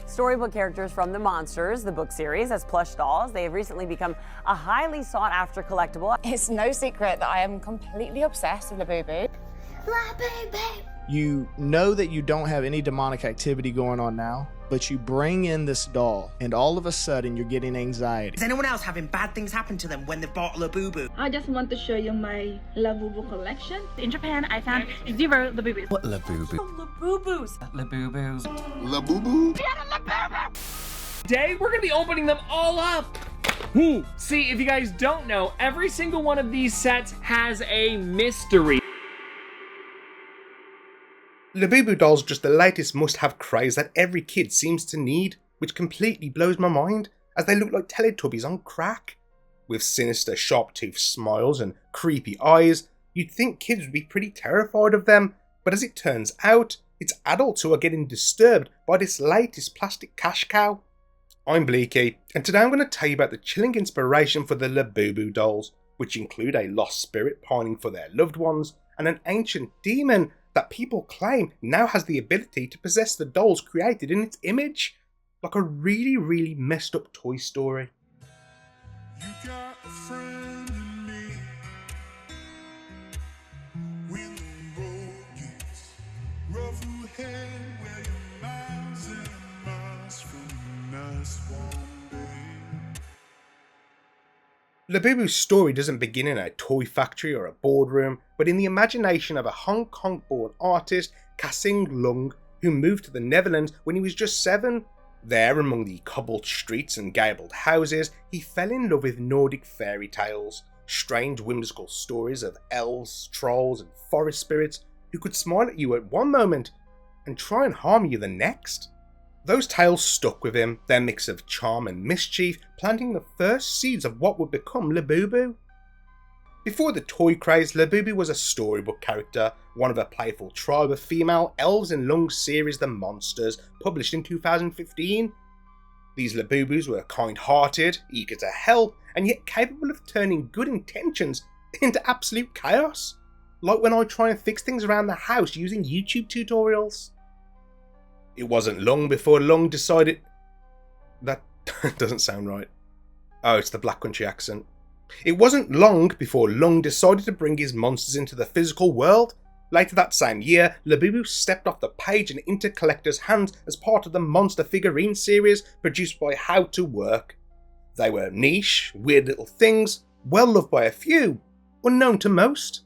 storybook characters from the Monsters, the book series, as plush dolls. They have recently become a highly sought-after collectible. It's no secret that I am completely obsessed with Labubu. Labubu! You know that you don't have any demonic activity going on now, but you bring in this doll, and all of a sudden you're getting anxiety. Is anyone else having bad things happen to them when they've bought Labubu? I just want to show you my Labubu collection. In Japan, I found 0 Labubus. What Labubu? Labubus. Labubus. Labubu? Today, we're gonna be opening them all up. See, if you guys don't know, every single one of these sets has a mystery. Labubu dolls are just the latest must-have craze that every kid seems to need, which completely blows my mind, as they look like Teletubbies on crack. With sinister, sharp-toothed smiles and creepy eyes, you'd think kids would be pretty terrified of them, but as it turns out, it's adults who are getting disturbed by this latest plastic cash cow. I'm Bleaky, and today I'm going to tell you about the chilling inspiration for the Labubu dolls, which include a lost spirit pining for their loved ones, and an ancient demon that people claim now has the ability to possess the dolls created in its image. Like a really messed up Toy Story. You got a friend in me. When the road gets rough ahead, where you're miles and miles from a nice warm day. Labubu's story doesn't begin in a toy factory or a boardroom, but in the imagination of a Hong Kong-born artist, Kasing Lung, who moved to the Netherlands when he was just 7. There, among the cobbled streets and gabled houses, he fell in love with Nordic fairy tales, strange whimsical stories of elves, trolls and forest spirits who could smile at you at one moment and try and harm you the next. Those tales stuck with him, their mix of charm and mischief planting the first seeds of what would become Labubu. Before the toy craze, Labubu was a storybook character, one of a playful tribe of female elves in Lung's series The Monsters, published in 2015. These Labubus were kind-hearted, eager to help, and yet capable of turning good intentions into absolute chaos. Like when I try and fix things around the house using YouTube tutorials. It wasn't long before Lung decided... That doesn't sound right. Oh, it's the Black Country accent. It wasn't long before Lung decided to bring his monsters into the physical world. Later that same year, Labubu stepped off the page and into collectors' hands as part of the monster figurine series produced by How to Work. They were niche, weird little things, well loved by a few, unknown to most.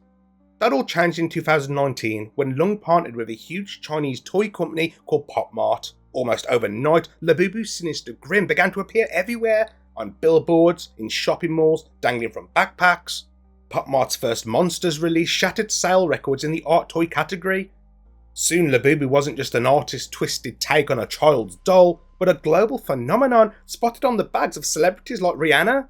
That all changed in 2019 when Lung partnered with a huge Chinese toy company called Pop Mart. Almost overnight, Labubu's sinister grin began to appear everywhere, on billboards, in shopping malls, dangling from backpacks. Pop Mart's first Monsters release shattered sale records in the art toy category. Soon Labubu wasn't just an artist's twisted take on a child's doll, but a global phenomenon spotted on the bags of celebrities like Rihanna.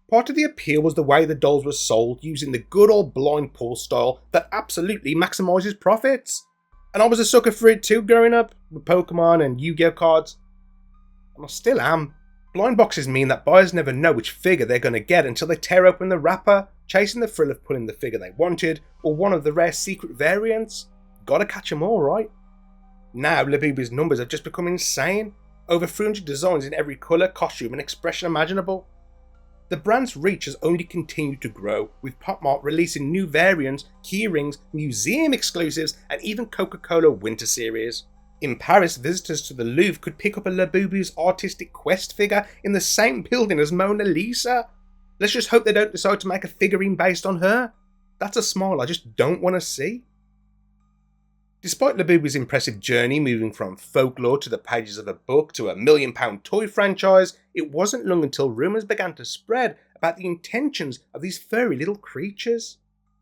Part of the appeal was the way the dolls were sold using the good old blind pull style that absolutely maximises profits. And I was a sucker for it too growing up, with Pokémon and Yu-Gi-Oh cards. And I still am. Blind boxes mean that buyers never know which figure they're going to get until they tear open the wrapper, chasing the thrill of pulling the figure they wanted, or one of the rare secret variants. Gotta catch 'em all, right? Now Labubu's numbers have just become insane. Over 300 designs in every colour, costume and expression imaginable. The brand's reach has only continued to grow, with Pop Mart releasing new variants, keyrings, museum exclusives, and even Coca-Cola Winter Series. In Paris, visitors to the Louvre could pick up a Labubu's artistic quest figure in the same building as Mona Lisa. Let's just hope they don't decide to make a figurine based on her. That's a smile I just don't want to see. Despite Labubu's impressive journey moving from folklore to the pages of a book to a £1 million toy franchise, it wasn't long until rumours began to spread about the intentions of these furry little creatures.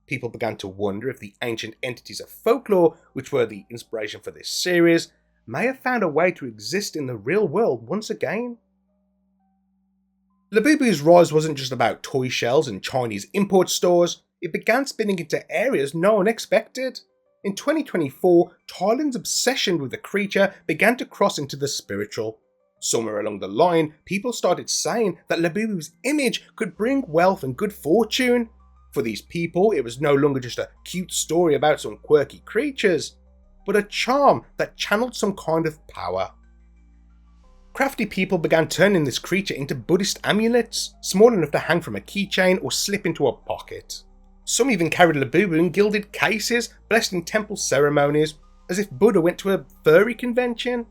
People began to wonder if the ancient entities of folklore, which were the inspiration for this series, may have found a way to exist in the real world once again. Labubu's rise wasn't just about toy shelves and Chinese import stores, it began spinning into areas no one expected. In 2024, Thailand's obsession with the creature began to cross into the spiritual. Somewhere along the line, people started saying that Labubu's image could bring wealth and good fortune. For these people, it was no longer just a cute story about some quirky creatures, but a charm that channeled some kind of power. Crafty people began turning this creature into Buddhist amulets, small enough to hang from a keychain or slip into a pocket. Some even carried Labubu in gilded cases, blessed in temple ceremonies, as if Buddha went to a furry convention.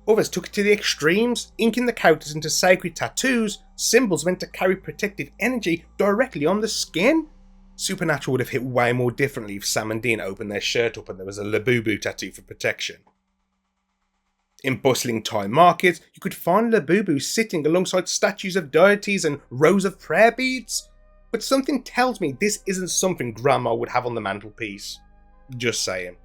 Others took it to the extremes, inking the characters into sacred tattoos, symbols meant to carry protective energy directly on the skin. Supernatural would have hit way more differently if Sam and Dean opened their shirt up and there was a Labubu tattoo for protection. In bustling Thai markets, you could find Labubu sitting alongside statues of deities and rows of prayer beads. But something tells me this isn't something Grandma would have on the mantelpiece. Just saying.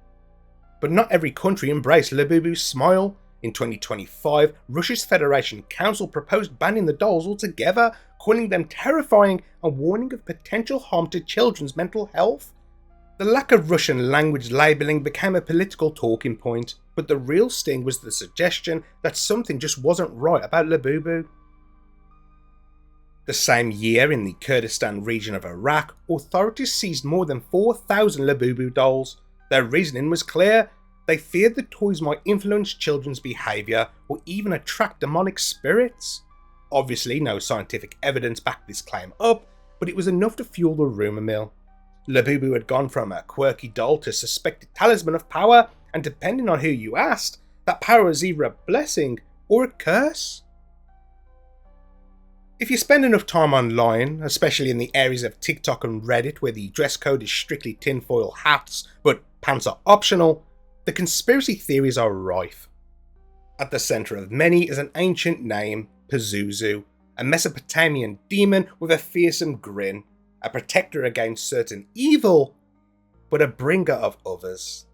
But not every country embraced Labubu's smile. In 2025, Russia's Federation Council proposed banning the dolls altogether, calling them terrifying and warning of potential harm to children's mental health. The lack of Russian language labelling became a political talking point, but the real sting was the suggestion that something just wasn't right about Labubu. The same year, in the Kurdistan region of Iraq, authorities seized more than 4,000 Labubu dolls. Their reasoning was clear. They feared the toys might influence children's behaviour or even attract demonic spirits. Obviously, no scientific evidence backed this claim up, but it was enough to fuel the rumour mill. Labubu had gone from a quirky doll to a suspected talisman of power, and depending on who you asked, that power was either a blessing or a curse. If you spend enough time online, especially in the areas of TikTok and Reddit where the dress code is strictly tinfoil hats but pants are optional, the conspiracy theories are rife. At the centre of many is an ancient name, Pazuzu, a Mesopotamian demon with a fearsome grin, a protector against certain evil, but a bringer of others.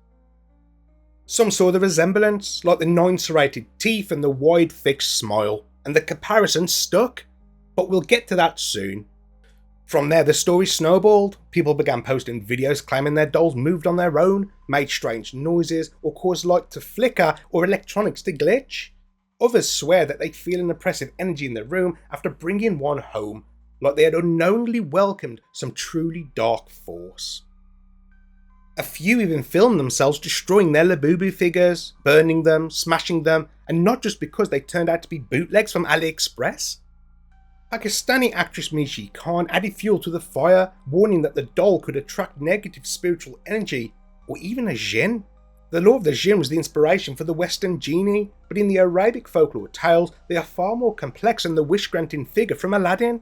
Some saw the resemblance, like the 9 serrated teeth and the wide fixed smile, and the comparison stuck, but we'll get to that soon. From there, the story snowballed. People began posting videos claiming their dolls moved on their own, made strange noises, or caused light to flicker or electronics to glitch. Others swear that they'd feel an oppressive energy in the room after bringing one home, like they had unknowingly welcomed some truly dark force. A few even filmed themselves destroying their Labubu figures, burning them, smashing them, and not just because they turned out to be bootlegs from AliExpress. Pakistani actress Mishi Khan added fuel to the fire, warning that the doll could attract negative spiritual energy, or even a jinn. The law of the jinn was the inspiration for the Western genie, but in the Arabic folklore tales, they are far more complex than the wish-granting figure from Aladdin.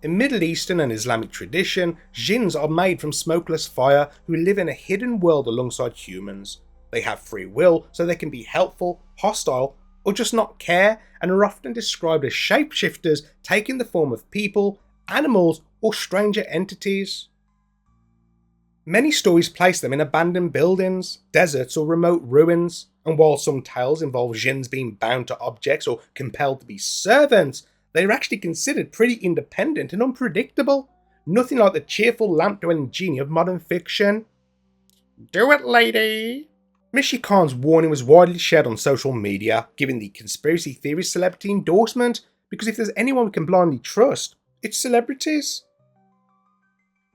In Middle Eastern and Islamic tradition, jinns are made from smokeless fire who live in a hidden world alongside humans. They have free will, so they can be helpful, hostile, or just not care, and are often described as shapeshifters taking the form of people, animals, or stranger entities. Many stories place them in abandoned buildings, deserts, or remote ruins, and while some tales involve jinns being bound to objects or compelled to be servants, they are actually considered pretty independent and unpredictable, nothing like the cheerful lamp-dwelling genie of modern fiction. Do it, lady! Mishi Khan's warning was widely shared on social media, giving the conspiracy theorist celebrity endorsement, because if there's anyone we can blindly trust, it's celebrities.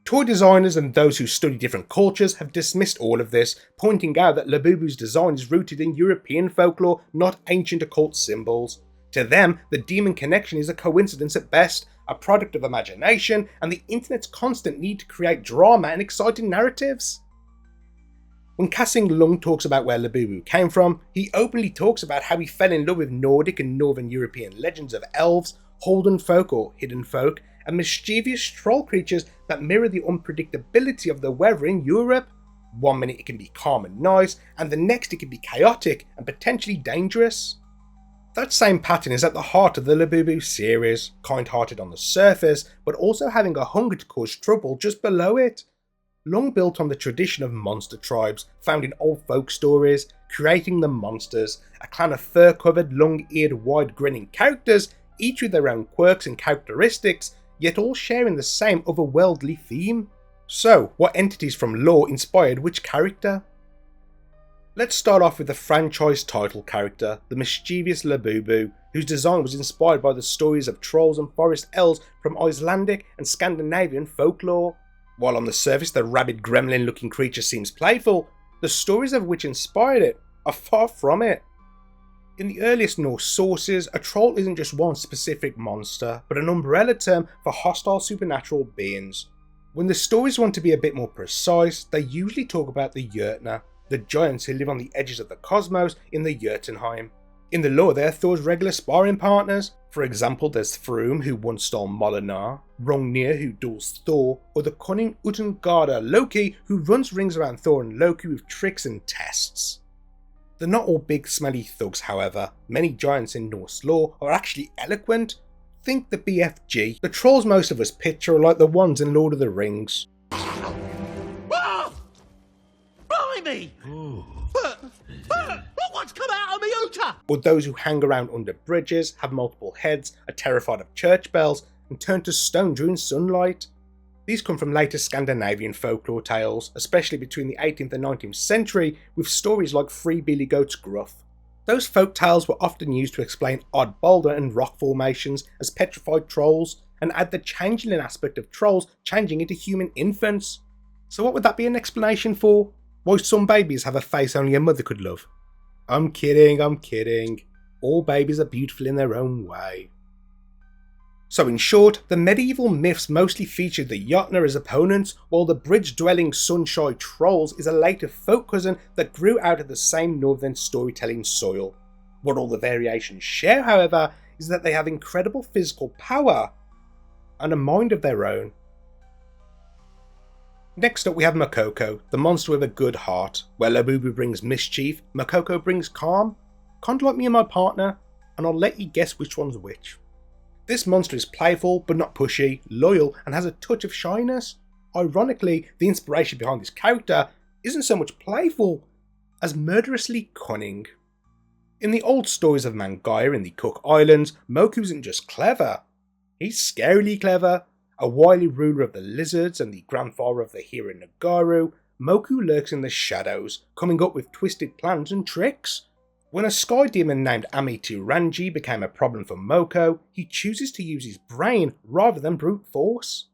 Toy designers and those who study different cultures have dismissed all of this, pointing out that Labubu's design is rooted in European folklore, not ancient occult symbols. To them, the demon connection is a coincidence at best, a product of imagination, and the internet's constant need to create drama and exciting narratives. When Kasing Lung talks about where Labubu came from, he openly talks about how he fell in love with Nordic and Northern European legends of elves, holden folk or hidden folk, and mischievous troll creatures that mirror the unpredictability of the weather in Europe. One minute it can be calm and nice, and the next it can be chaotic and potentially dangerous. That same pattern is at the heart of the Labubu series, kind-hearted on the surface, but also having a hunger to cause trouble just below it. Long built on the tradition of monster tribes found in old folk stories, creating the monsters, a clan of fur-covered, long-eared, wide-grinning characters, each with their own quirks and characteristics, yet all sharing the same otherworldly theme. So, what entities from lore inspired which character? Let's start off with the franchise title character, the mischievous Labubu, whose design was inspired by the stories of trolls and forest elves from Icelandic and Scandinavian folklore. While on the surface the rabid gremlin looking creature seems playful, the stories of which inspired it are far from it. In the earliest Norse sources, a troll isn't just one specific monster, but an umbrella term for hostile supernatural beings. When the stories want to be a bit more precise, they usually talk about the Jötnar, the giants who live on the edges of the cosmos in the Jotunheim. In the lore, they're Thor's regular sparring partners. For example, there's Thrym, who once stole Molinar, Hrungnir, who duels Thor, or the cunning Utangarda Loki, who runs rings around Thor and Loki with tricks and tests. They're not all big smelly thugs, however. Many giants in Norse lore are actually eloquent. Think the BFG. The trolls most of us picture are like the ones in Lord of the Rings. Ah! Blimey! What's come out of me oota? Or those who hang around under bridges, have multiple heads, are terrified of church bells, and turn to stone during sunlight. These come from later Scandinavian folklore tales, especially between the 18th and 19th century, with stories like Free Billy Goat's Gruff. Those folk tales were often used to explain odd boulder and rock formations as petrified trolls, and add the changeling aspect of trolls changing into human infants. So what would that be an explanation for? Why some babies have a face only a mother could love? I'm kidding. All babies are beautiful in their own way. So in short, the medieval myths mostly featured the Jötnar as opponents, while the bridge-dwelling Sunshine trolls is a later folk cousin that grew out of the same northern storytelling soil. What all the variations share, however, is that they have incredible physical power and a mind of their own. Next up we have Makoko, the monster with a good heart. Where Labubu brings mischief, Makoko brings calm. Kinda like me and my partner, and I'll let you guess which one's which. This monster is playful but not pushy, loyal, and has a touch of shyness. Ironically, the inspiration behind this character isn't so much playful as murderously cunning. In the old stories of Mangaya in the Cook Islands, Moku isn't just clever, he's scarily clever. A wily ruler of the lizards and the grandfather of the hero Nagaru, Moku lurks in the shadows, coming up with twisted plans and tricks. When a sky demon named Amitu Ranji became a problem for Moko, he chooses to use his brain rather than brute force.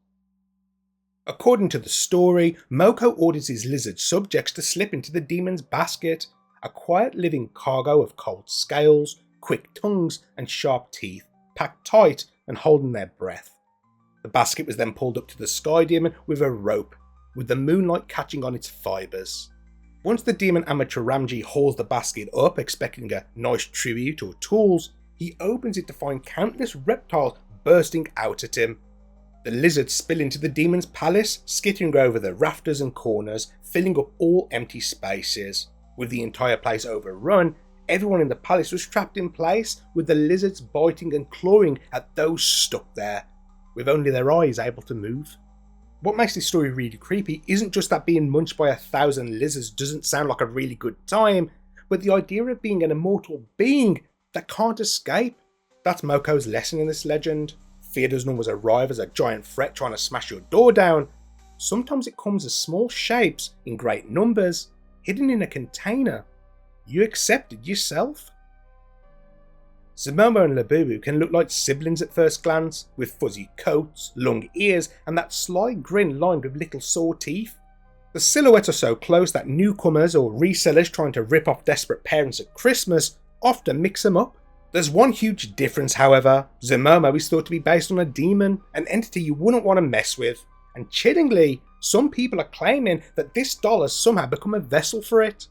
According to the story, Moko orders his lizard subjects to slip into the demon's basket, a quiet living cargo of cold scales, quick tongues and sharp teeth, packed tight and holding their breath. The basket was then pulled up to the sky demon with a rope, with the moonlight catching on its fibres. Once the demon Amateur Ramji hauls the basket up expecting a nice tribute or tools, he opens it to find countless reptiles bursting out at him. The lizards spill into the demon's palace, skittering over the rafters and corners, filling up all empty spaces. With the entire place overrun, everyone in the palace was trapped in place, with the lizards biting and clawing at those stuck there, with only their eyes able to move. What makes this story really creepy isn't just that being munched by 1,000 lizards doesn't sound like a really good time, but the idea of being an immortal being that can't escape. That's Moko's lesson in this legend. Fear doesn't always arrive as a giant threat trying to smash your door down. Sometimes it comes as small shapes in great numbers, hidden in a container. You accept it yourself. Zumomo and Labubu can look like siblings at first glance, with fuzzy coats, long ears, and that sly grin lined with little sore teeth. The silhouettes are so close that newcomers or resellers trying to rip off desperate parents at Christmas often mix them up. There's one huge difference, however. Zumomo is thought to be based on a demon, an entity you wouldn't want to mess with, and chillingly, some people are claiming that this doll has somehow become a vessel for it.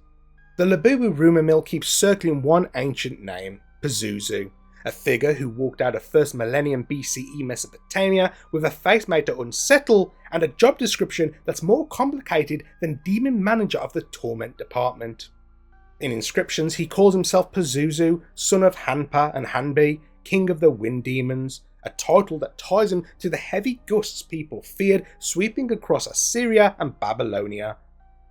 The Labubu rumour mill keeps circling one ancient name, Pazuzu, a figure who walked out of 1st millennium BCE Mesopotamia with a face made to unsettle and a job description that's more complicated than demon manager of the torment department. In inscriptions he calls himself Pazuzu, son of Hanpa and Hanbi, king of the wind demons, a title that ties him to the heavy gusts people feared sweeping across Assyria and Babylonia.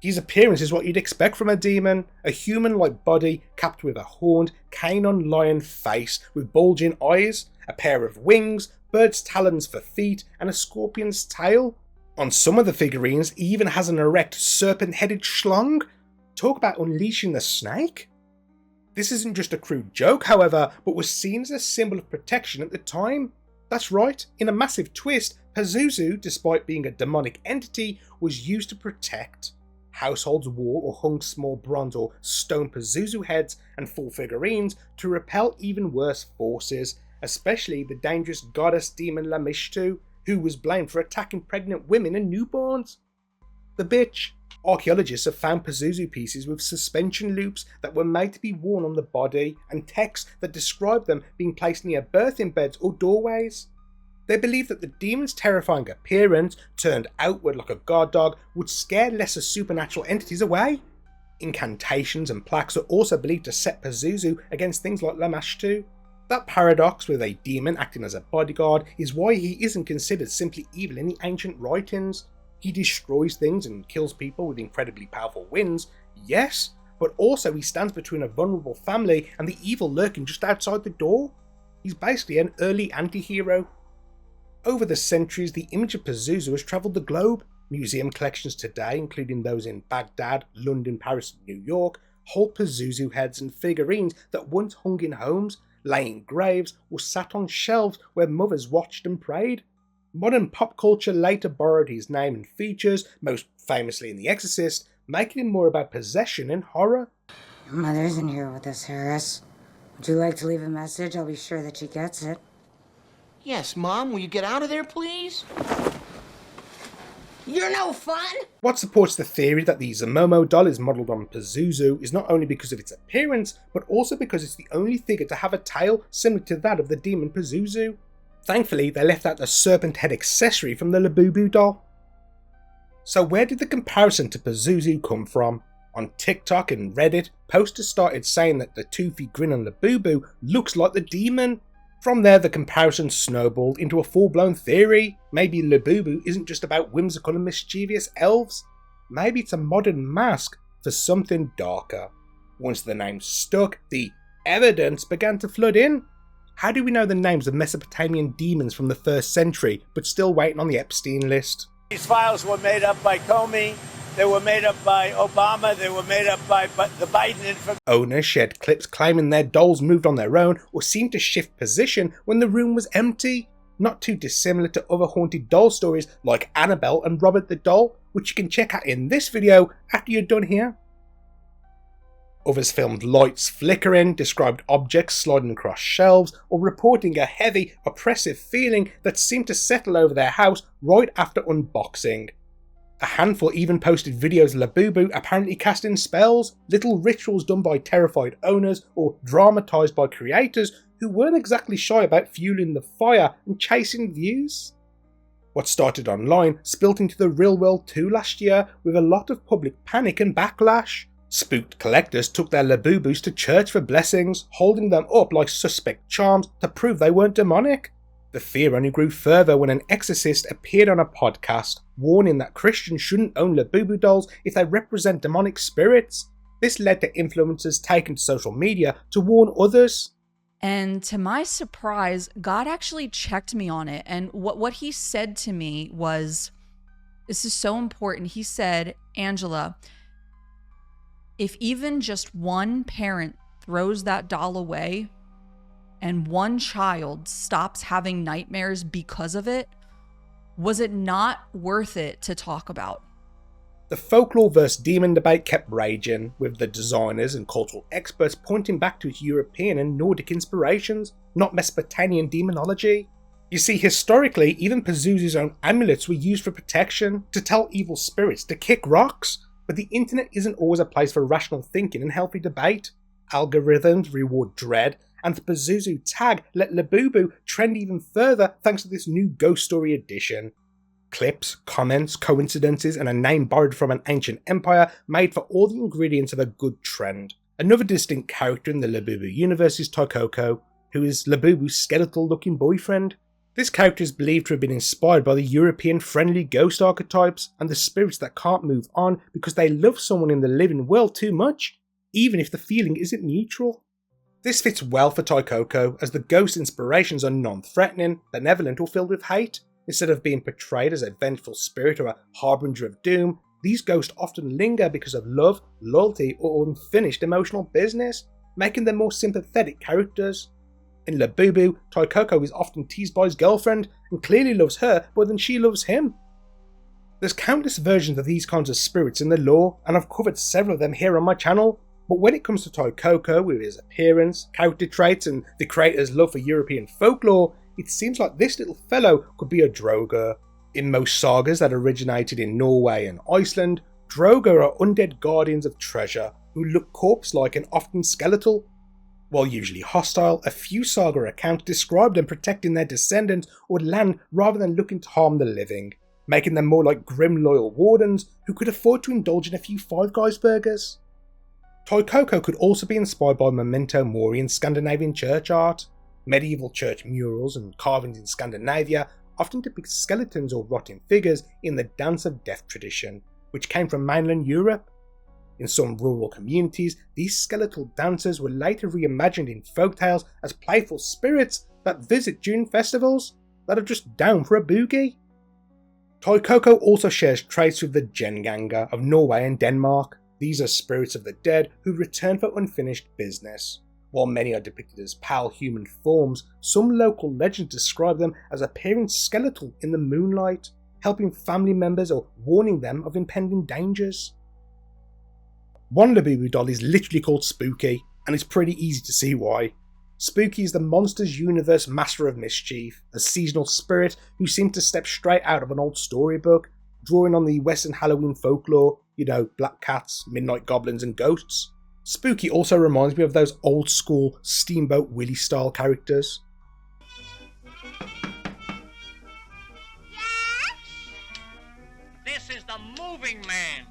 His appearance is what you'd expect from a demon, a human-like body capped with a horned, canine lion face with bulging eyes, a pair of wings, bird's talons for feet, and a scorpion's tail. On some of the figurines he even has an erect serpent-headed schlong. Talk about unleashing the snake. This isn't just a crude joke, however, but was seen as a symbol of protection at the time. That's right, in a massive twist, Pazuzu, despite being a demonic entity, was used to protect. households wore or hung small bronze or stone Pazuzu heads and full figurines to repel even worse forces, especially the dangerous goddess demon Lamishtu, who was blamed for attacking pregnant women and newborns. The bitch. Archaeologists have found Pazuzu pieces with suspension loops that were made to be worn on the body and texts that describe them being placed near birthing beds or doorways. They believe that the demon's terrifying appearance, turned outward like a guard dog, would scare lesser supernatural entities away. Incantations and plaques are also believed to set Pazuzu against things like Lamashtu. That paradox with a demon acting as a bodyguard is why he isn't considered simply evil in the ancient writings. He destroys things and kills people with incredibly powerful winds, yes, but also he stands between a vulnerable family and the evil lurking just outside the door. He's basically an early anti-hero. Over the centuries, the image of Pazuzu has travelled the globe. Museum collections today, including those in Baghdad, London, Paris and New York, hold Pazuzu heads and figurines that once hung in homes, lay in graves, or sat on shelves where mothers watched and prayed. Modern pop culture later borrowed his name and features, most famously in The Exorcist, making him more about possession and horror. Your mother's in here with us, Harris. Would you like to leave a message? I'll be sure that she gets it. Yes, Mom, will you get out of there, please? You're no fun! What supports the theory that the Zamomo doll is modelled on Pazuzu is not only because of its appearance, but also because it's the only figure to have a tail similar to that of the demon Pazuzu. Thankfully, they left out the serpent head accessory from the Labubu doll. So where did the comparison to Pazuzu come from? On TikTok and Reddit, posters started saying that the toothy grin on Labubu looks like the demon. From there, the comparison snowballed into a full-blown theory. Maybe Labubu isn't just about whimsical and mischievous elves. Maybe it's a modern mask for something darker. Once the name stuck, the evidence began to flood in. How do we know the names of Mesopotamian demons from the 1st century, but still waiting on the Epstein list? These files were made up by Comey, they were made up by Obama, they were made up by the Biden information. Owners shared clips claiming their dolls moved on their own or seemed to shift position when the room was empty. Not too dissimilar to other haunted doll stories like Annabelle and Robert the Doll, which you can check out in this video after you're done here. Others filmed lights flickering, described objects sliding across shelves, or reporting a heavy, oppressive feeling that seemed to settle over their house right after unboxing. A handful even posted videos of Labubu apparently casting spells, little rituals done by terrified owners or dramatised by creators who weren't exactly shy about fueling the fire and chasing views. What started online spilt into the real world too last year, with a lot of public panic and backlash. Spooked collectors took their Labubus to church for blessings, holding them up like suspect charms to prove they weren't demonic. The fear only grew further when an exorcist appeared on a podcast, warning that Christians shouldn't own Labubu dolls if they represent demonic spirits. This led to influencers taking to social media to warn others. And to my surprise, God actually checked me on it. And what he said to me was, this is so important. He said, Angela, if even just one parent throws that doll away and one child stops having nightmares because of it, was it not worth it to talk about? The folklore versus demon debate kept raging, with the designers and cultural experts pointing back to its European and Nordic inspirations, not Mesopotamian demonology. You see, historically, even Pazuzu's own amulets were used for protection, to tell evil spirits to kick rocks. But the internet isn't always a place for rational thinking and healthy debate. Algorithms reward dread, and the Pazuzu tag let Labubu trend even further thanks to this new ghost story edition. Clips, comments, coincidences, and a name borrowed from an ancient empire made for all the ingredients of a good trend. Another distinct character in the Labubu universe is Taikoko, who is Labubu's skeletal-looking boyfriend. This character is believed to have been inspired by the European friendly ghost archetypes and the spirits that can't move on because they love someone in the living world too much, even if the feeling isn't neutral. This fits well for Taikoko, as the ghost inspirations are non-threatening, benevolent, or filled with hate. Instead of being portrayed as a vengeful spirit or a harbinger of doom, these ghosts often linger because of love, loyalty, or unfinished emotional business, making them more sympathetic characters. In Labubu, Taikoko is often teased by his girlfriend and clearly loves her more than she loves him. There's countless versions of these kinds of spirits in the lore, and I've covered several of them here on my channel, but when it comes to Toy Coco, with his appearance, character traits, and the creator's love for European folklore, it seems like this little fellow could be a Droger. In most sagas that originated in Norway and Iceland, Droger are undead guardians of treasure who look corpse-like and often skeletal. While usually hostile, a few saga accounts describe them protecting their descendants or land rather than looking to harm the living, making them more like grim loyal wardens who could afford to indulge in a few Five Guys burgers. Toy Coco could also be inspired by memento mori in Scandinavian church art. Medieval church murals and carvings in Scandinavia often depict skeletons or rotting figures in the Dance of Death tradition, which came from mainland Europe. In some rural communities, these skeletal dancers were later reimagined in folktales as playful spirits that visit during festivals that are just down for a boogie. Toy Coco also shares traits with the Genganga of Norway and Denmark. These are spirits of the dead who return for unfinished business. While many are depicted as pale human forms, some local legends describe them as appearing skeletal in the moonlight, helping family members or warning them of impending dangers. One Labubu doll is literally called Spooky, and it's pretty easy to see why. Spooky is the Monsters Universe master of mischief, a seasonal spirit who seems to step straight out of an old storybook, drawing on the Western Halloween folklore, black cats, midnight goblins and ghosts. Spooky also reminds me of those old school Steamboat Willie style characters. This is the moving man.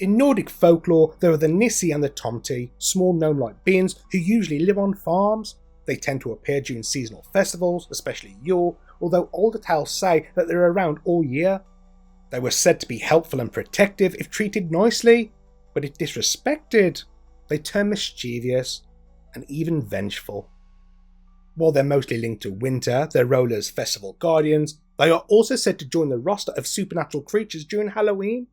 In Nordic folklore, there are the Nissi and the Tomti, small gnome-like beings who usually live on farms. They tend to appear during seasonal festivals, especially Yule, although older tales say that they're around all year. They were said to be helpful and protective if treated nicely, but if disrespected, they turn mischievous and even vengeful. While they're mostly linked to winter, their role as festival guardians, they are also said to join the roster of supernatural creatures during Halloween.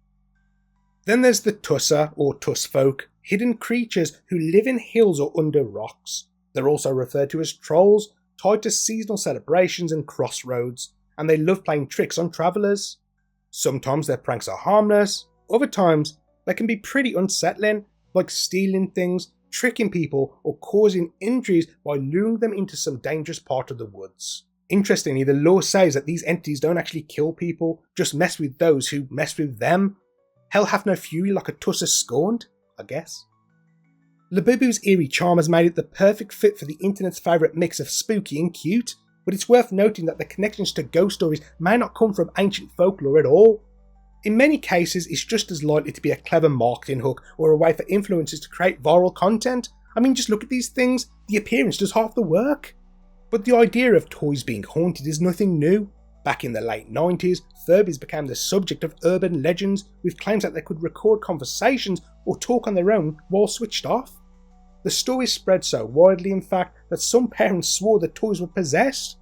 Then there's the Tussa or Tuss folk, hidden creatures who live in hills or under rocks. They're also referred to as trolls, tied to seasonal celebrations and crossroads, and they love playing tricks on travellers. Sometimes their pranks are harmless, other times they can be pretty unsettling, like stealing things, tricking people, or causing injuries by luring them into some dangerous part of the woods. Interestingly, the lore says that these entities don't actually kill people, just mess with those who mess with them. Hell hath no fury like a Tussa scorned, I guess. Labubu's eerie charm has made it the perfect fit for the internet's favourite mix of spooky and cute, but it's worth noting that the connections to ghost stories may not come from ancient folklore at all. In many cases, it's just as likely to be a clever marketing hook or a way for influencers to create viral content. I mean, just look at these things, the appearance does half the work. But the idea of toys being haunted is nothing new. Back in the late 90s, Furbies became the subject of urban legends with claims that they could record conversations or talk on their own while switched off. The story spread so widely, in fact, that some parents swore the toys were possessed.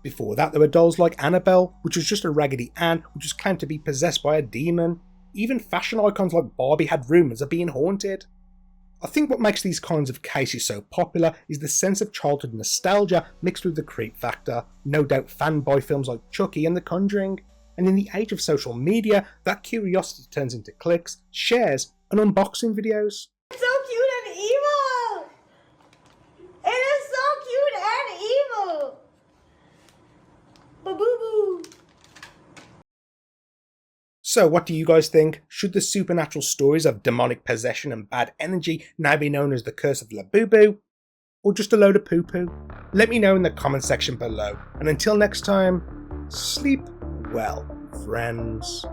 Before that, there were dolls like Annabelle, which was just a Raggedy Ann which was claimed to be possessed by a demon. Even fashion icons like Barbie had rumours of being haunted. I think what makes these kinds of cases so popular is the sense of childhood nostalgia mixed with the creep factor, no doubt fanned by films like Chucky and The Conjuring. And in the age of social media, that curiosity turns into clicks, shares, and unboxing videos. It's so cute and evil! It is so cute and evil! Labubu! So what do you guys think? Should the supernatural stories of demonic possession and bad energy now be known as the curse of Labubu? Or just a load of poo-poo? Let me know in the comment section below. And until next time, sleep well, friends.